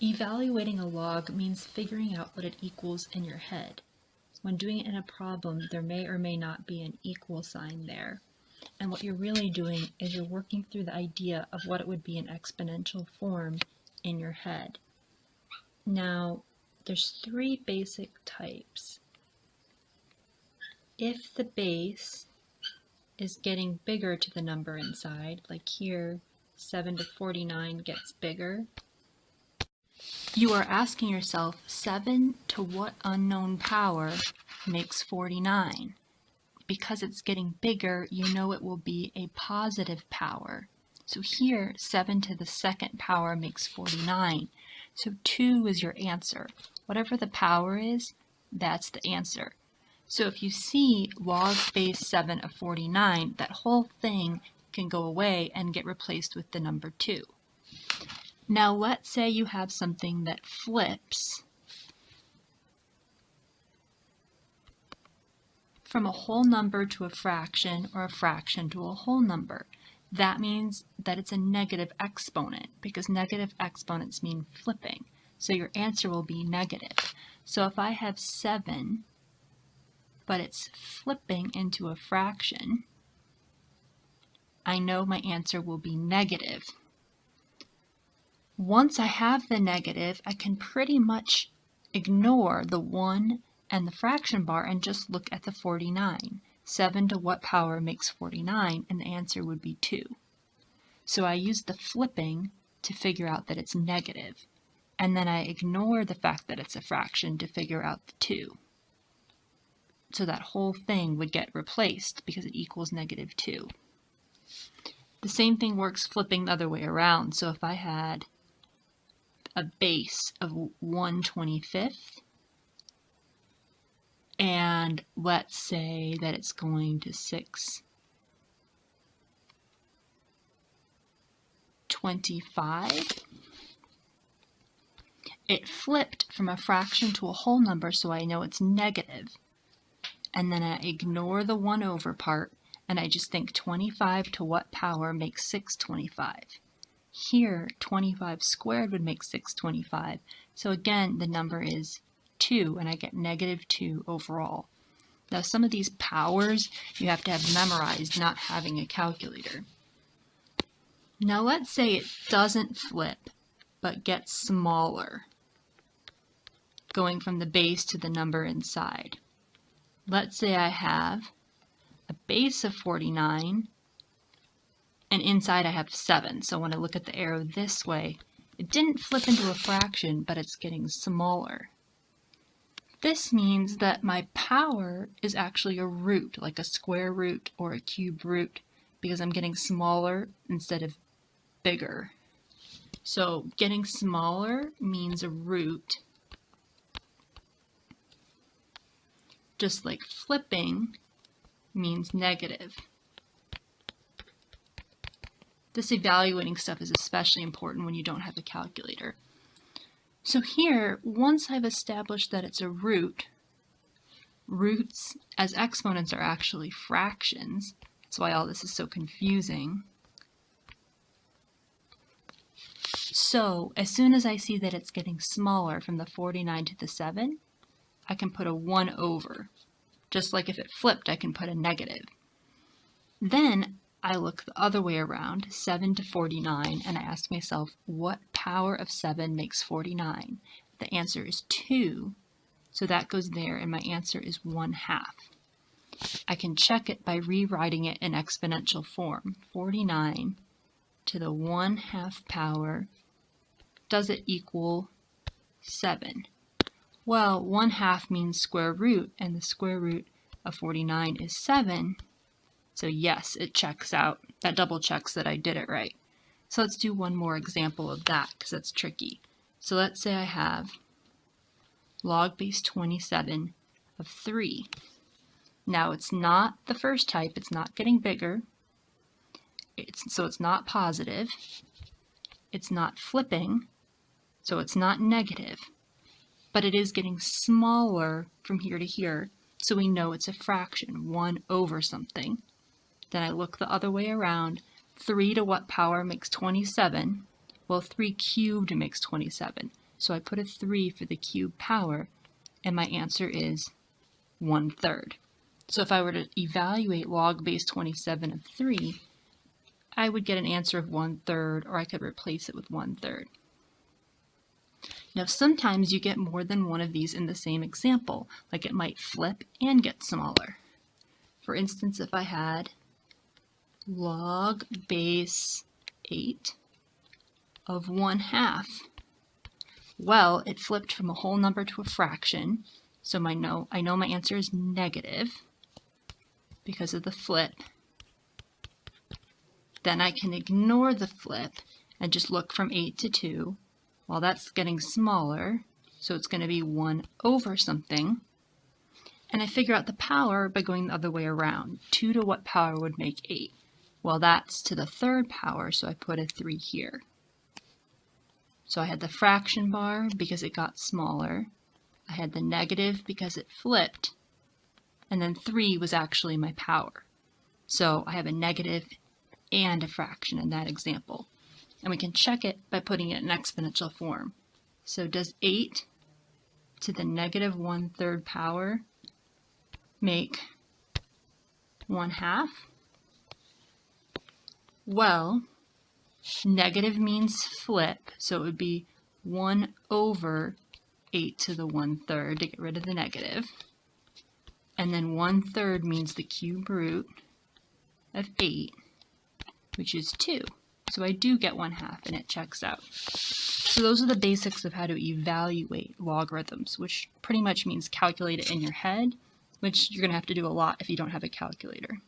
Evaluating a log means figuring out what it equals in your head. When doing it in a problem, there may or may not be an equal sign there. And what you're really doing is you're working through the idea of what it would be in exponential form in your head. Now, there's three basic types. If the base is getting bigger to the number inside, like here, 7 to 49 gets bigger, you are asking yourself, 7 to what unknown power makes 49? Because it's getting bigger, you know it will be a positive power. So here, 7 to the second power makes 49. So 2 is your answer. Whatever the power is, that's the answer. So if you see log base 7 of 49, that whole thing can go away and get replaced with the number 2. Now let's say you have something that flips from a whole number to a fraction, or a fraction to a whole number. That means that it's a negative exponent, because negative exponents mean flipping. So your answer will be negative. So if I have 7, but it's flipping into a fraction, I know my answer will be negative. Once I have the negative, I can pretty much ignore the 1 and the fraction bar and just look at the 49. 7 to what power makes 49? And the answer would be 2. So I use the flipping to figure out that it's negative. And then I ignore the fact that it's a fraction to figure out the 2. So that whole thing would get replaced because it equals negative 2. The same thing works flipping the other way around. So if I had a base of 1/25th, and let's say that it's going to 6/25, it flipped from a fraction to a whole number, so I know it's negative. And then I ignore the 1 over part, and I just think 25 to what power makes 6/25? Here, 25 squared would make 6/25. So again, the number is 2, and I get negative 2 overall. Now some of these powers you have to have memorized, not having a calculator. Now let's say it doesn't flip, but gets smaller, going from the base to the number inside. Let's say I have a base of 49, and inside I have 7. So when I look at the arrow this way, it didn't flip into a fraction, but it's getting smaller. This means that my power is actually a root, like a square root or a cube root, because I'm getting smaller instead of bigger. So getting smaller means a root, just like flipping means negative. This evaluating stuff is especially important when you don't have a calculator. So here, once I've established that it's a root, roots as exponents are actually fractions. That's why all this is so confusing. So as soon as I see that it's getting smaller from the 49 to the 7, I can put a 1 over. Just like if it flipped, I can put a negative. Then I look the other way around, 7 to 49, and I ask myself, what power of 7 makes 49? The answer is 2, so that goes there, and my answer is 1/2. I can check it by rewriting it in exponential form. 49 to the 1/2 power, does it equal 7? Well, 1/2 means square root, and the square root of 49 is 7. So yes, it checks out. That double checks that I did it right. So let's do one more example of that, because that's tricky. So let's say I have log base 27 of 3. Now it's not the first type, it's not getting bigger. So it's not positive. It's not flipping, so it's not negative. But it is getting smaller from here to here, so we know it's a fraction, 1 over something. Then I look the other way around. 3 to what power makes 27? Well, 3 cubed makes 27. So I put a 3 for the cube power, and my answer is 1/3. So if I were to evaluate log base 27 of 3, I would get an answer of 1/3, or I could replace it with 1/3. Now sometimes you get more than one of these in the same example, like it might flip and get smaller. For instance, if I had log base 8 of 1/2, well, it flipped from a whole number to a fraction, so I know my answer is negative because of the flip. Then I can ignore the flip and just look from 8 to 2. Well, that's getting smaller, so it's going to be 1 over something. And I figure out the power by going the other way around. 2 to what power would make 8? Well, that's to the 3rd power, so I put a 3 here. So I had the fraction bar because it got smaller. I had the negative because it flipped. And then 3 was actually my power. So I have a negative and a fraction in that example. And we can check it by putting it in exponential form. So does 8 to the negative 1/3 power make 1/2? Well, negative means flip, so it would be 1 over 8 to the 1/3 to get rid of the negative. And then 1/3 means the cube root of 8, which is 2. So I do get 1/2, and it checks out. So those are the basics of how to evaluate logarithms, which pretty much means calculate it in your head, which you're going to have to do a lot if you don't have a calculator.